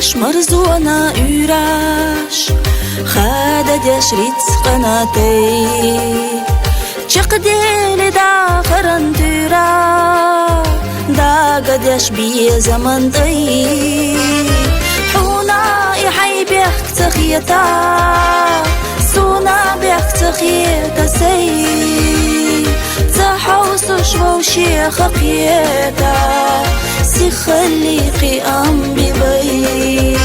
ديش مرزونا يراش خادا ديش ريتسقنا تي چقديل داخرن تيرا دا قديش بي زمن دي حونا يحي بيخ تخيتا سونا بيخ تخيتا سي تحوس شو شيخ قيتا سي خليقي أم ببي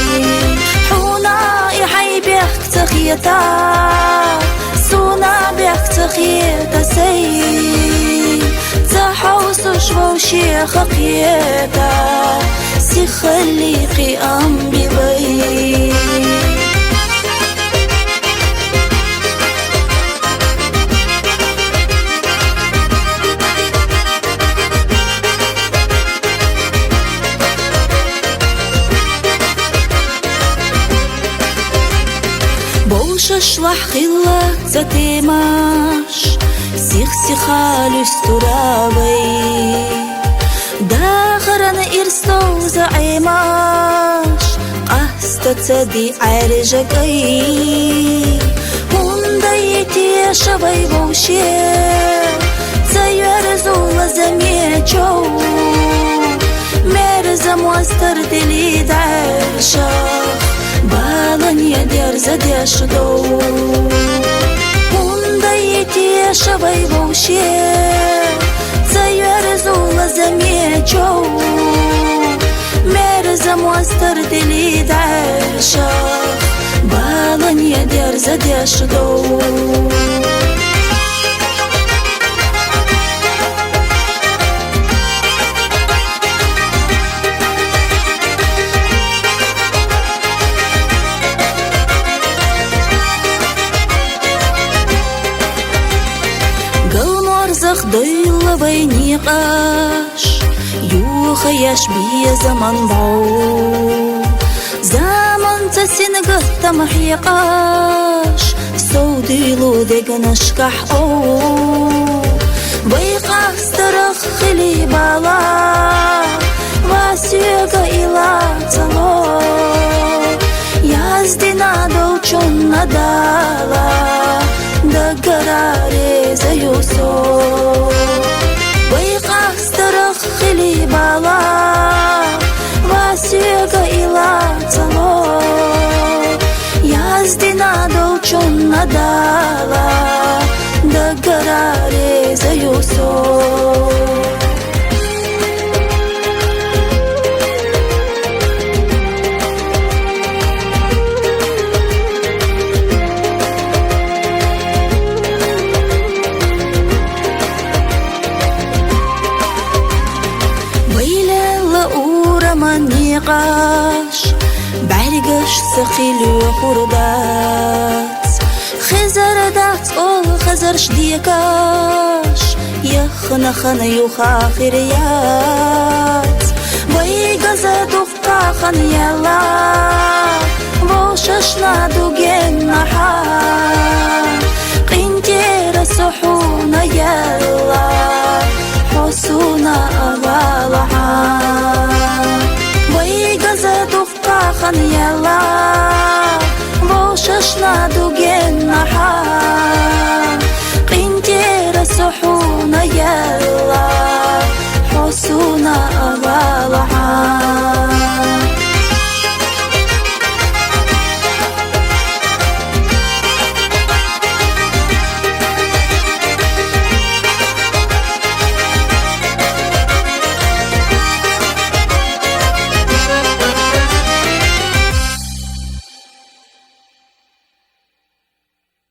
حونا يحي بيخ تخيتا سونا بيخ تخيتا سي تحوس شو شيخ قيتا سي خليقي أم ببي شلح خلا تتيماش سيخ سيخال استرابي داخرن إرستو زعيماش قهست تدي عرجكي هنديتي شبي بوشي تيرزو لزميجو مرزم واستردلي دعشاخ بالن يدير زديش دو هنديتي شبي بوشي تيرزو لزميجو مرزم واستردلي دعشاخ بالن يدير زديش دو ضيل بينيقاش يوخيش بي زمن ضو زمن تسنقه تمحيقاش سوديلو ديق نشكح او بيقاس ترخ خلي بالا واسيق إلا تلو يازدنا دوچون ندالا دقراري زيوسو ويقاس ترخ خلي بالا واسيق إلا تلو يازدنا دوچون ندالا دقراري زيوسو منيقاش بعرقش سخيل وخردات خزر دات أول خزرش ديكاش يخنخن يوخا خريات ويقزا دفقا خن يلا بوششنا دوغين نحا قنتير سحونا يلا حسونا أغالحا ويقزا خن يلا بوششنا دوغين نحا قنتير سحو